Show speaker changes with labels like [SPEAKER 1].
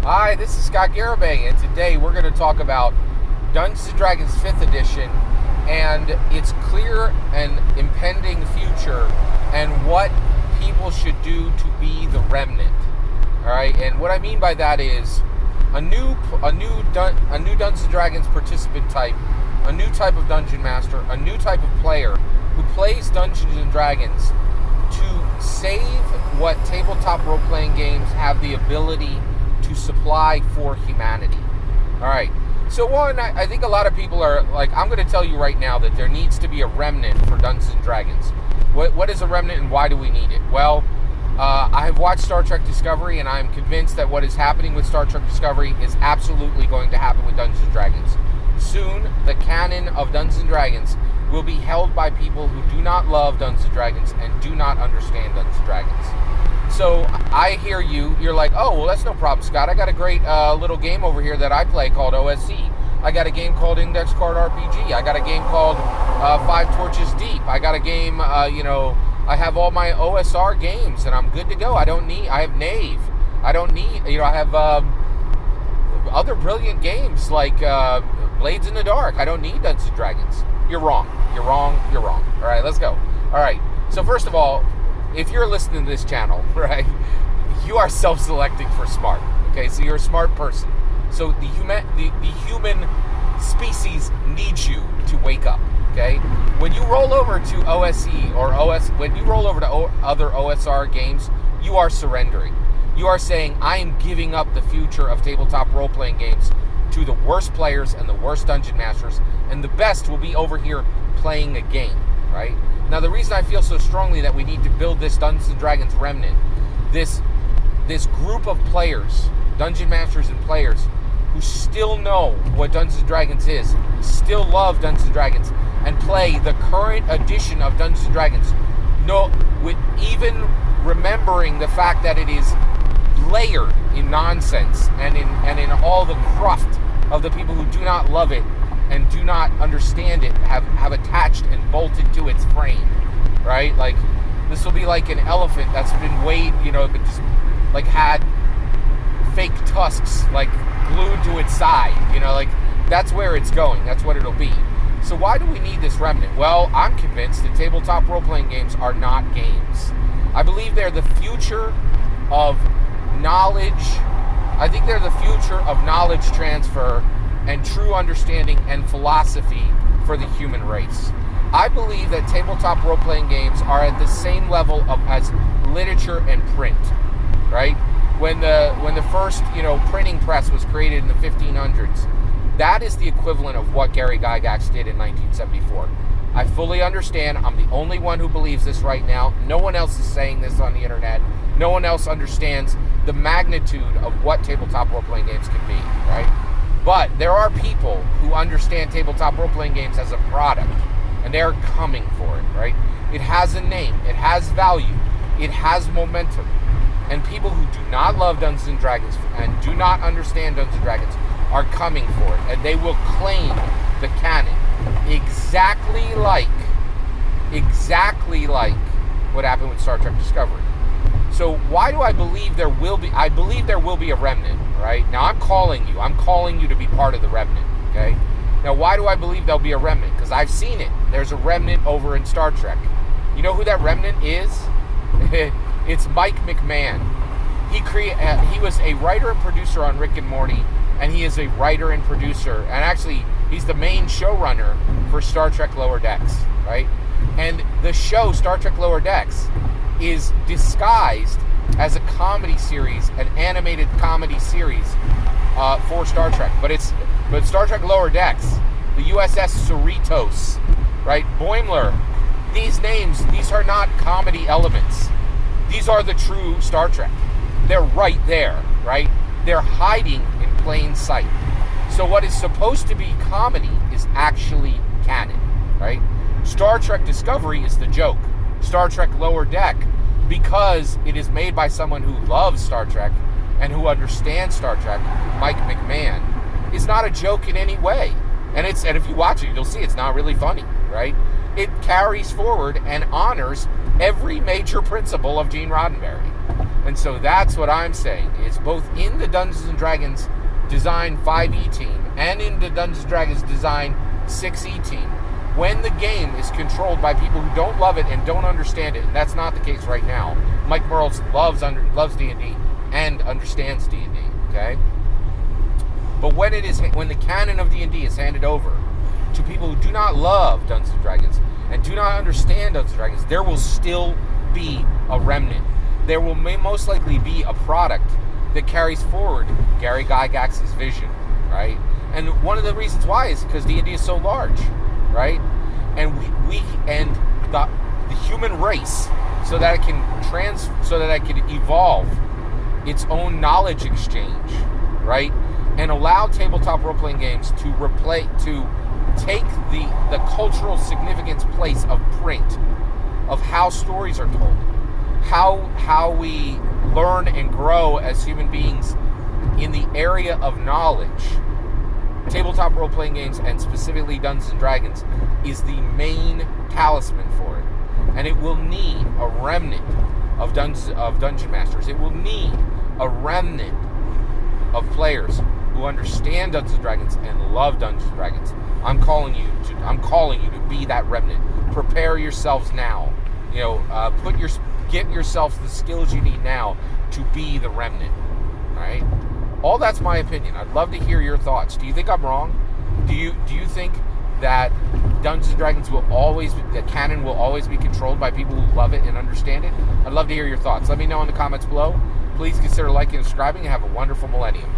[SPEAKER 1] Hi, this is Garibay, and today we're going to talk about Dungeons & Dragons 5th edition and its clear and impending future and what people should do to be the Remnant. Alright, and what I mean by that is a new Dungeons & Dragons participant type, a new type of Dungeon Master, a new type of player who plays Dungeons & Dragons to save what tabletop role-playing games have the ability to supply for humanity. Alright, so one, I think a lot of people are like, I'm going to tell you right now that there needs to be a remnant for Dungeons & Dragons. What is a remnant and why do we need it? Well, I have watched Star Trek Discovery, and I'm convinced that what is happening with Star Trek Discovery is absolutely going to happen with Dungeons & Dragons. Soon, the canon of Dungeons & Dragons will be held by people who do not love Dungeons & Dragons and do not understand Dungeons & Dragons. So I hear you. You're like, oh, well, that's no problem, Scott. I got a great little game over here that I play called OSC. I got a game called Index Card RPG. I got a game called Five Torches Deep. I got a game, I have all my OSR games, and I'm good to go. I have Knave. I don't need, I have other brilliant games like Blades in the Dark. I don't need Dungeons & Dragons. You're wrong. You're wrong. You're wrong. All right, let's go. All right. So first of all, if you're listening to this channel, right, you are self-selecting for smart. Okay, so you're a smart person. So the human species needs you to wake up. Okay, when you roll over to OSE or when you roll over to other OSR games, you are surrendering. You are saying, I am giving up the future of tabletop role-playing games to the worst players and the worst dungeon masters, and the best will be over here playing a game, right? Now, the reason I feel so strongly that we need to build this Dungeons & Dragons remnant, this group of players, dungeon masters and players, who still know what Dungeons & Dragons is, still love Dungeons & Dragons, and play the current edition of Dungeons & Dragons, with even remembering the fact that it is layered in nonsense and in all the cruft of the people who do not love it and do not understand it, have attached and bolted to its frame, right? Like, this will be like an elephant that's been weighed, that just, like, had fake tusks, like, glued to its side, like, that's where it's going. That's what it'll be. So why do we need this remnant? Well, I'm convinced that tabletop role-playing games are not games. I believe they're the future of knowledge. I think they're the future of knowledge transfer and true understanding and philosophy for the human race. I believe that tabletop role-playing games are at the same level as literature and print, right? When the first, printing press was created in the 1500s, that is the equivalent of what Gary Gygax did in 1974. I fully understand. I'm the only one who believes this right now. No one else is saying this on the internet. No one else understands the magnitude of what tabletop role-playing games can be, right? But there are people who understand tabletop role-playing games as a product, and they're coming for it, right? It has a name. It has value. It has momentum. And people who do not love Dungeons & Dragons and do not understand Dungeons & Dragons are coming for it, and they will claim the canon exactly like what happened with Star Trek Discovery. So why do I believe there will be? I believe there will be a remnant, right? Now I'm calling you to be part of the remnant, okay? Now why do I believe there'll be a remnant? Because I've seen it. There's a remnant over in Star Trek. You know who that remnant is? It's Mike McMahon. He was a writer and producer on Rick and Morty, and he is a writer and producer, and actually he's the main showrunner for Star Trek Lower Decks, right? And the show Star Trek Lower Decks is disguised as a comedy series, an animated comedy series for Star Trek. But Star Trek Lower Decks, the USS Cerritos, right? Boimler. These are not comedy elements. These are the true Star Trek. They're right there, right? They're hiding in plain sight. So what is supposed to be comedy is actually canon, right? Star Trek Discovery is the joke. Star Trek Lower Deck, because it is made by someone who loves Star Trek and who understands Star Trek, Mike McMahon, is not a joke in any way. And if you watch it, you'll see it's not really funny, right? It carries forward and honors every major principle of Gene Roddenberry. And so that's what I'm saying. It's both in the Dungeons & Dragons Design 5e team and in the Dungeons & Dragons Design 6e team. When the game is controlled by people who don't love it and don't understand it, and that's not the case right now. Mike Mearls loves D&D and understands D&D, okay? But when the canon of D&D is handed over to people who do not love Dungeons & Dragons and do not understand Dungeons & Dragons, there will still be a remnant. There will most likely be a product that carries forward Gary Gygax's vision, right? And one of the reasons why is because D&D is so large, right? And we and the human race, so that it can evolve its own knowledge exchange, right? And allow tabletop role-playing games to take the cultural significance place of print, of how stories are told, how we learn and grow as human beings in the area of knowledge. Tabletop role-playing games, and specifically Dungeons & Dragons, is the main talisman for it. And it will need a remnant of Dungeon Masters. It will need a remnant of players who understand Dungeons & Dragons and love Dungeons & Dragons. I'm calling you to be that remnant. Prepare yourselves now. Get yourselves the skills you need now to be the remnant. All right? All that's my opinion. I'd love to hear your thoughts. Do you think I'm wrong? Do you think that Dungeons & Dragons the canon will always be controlled by people who love it and understand it? I'd love to hear your thoughts. Let me know in the comments below. Please consider liking and subscribing, and have a wonderful millennium.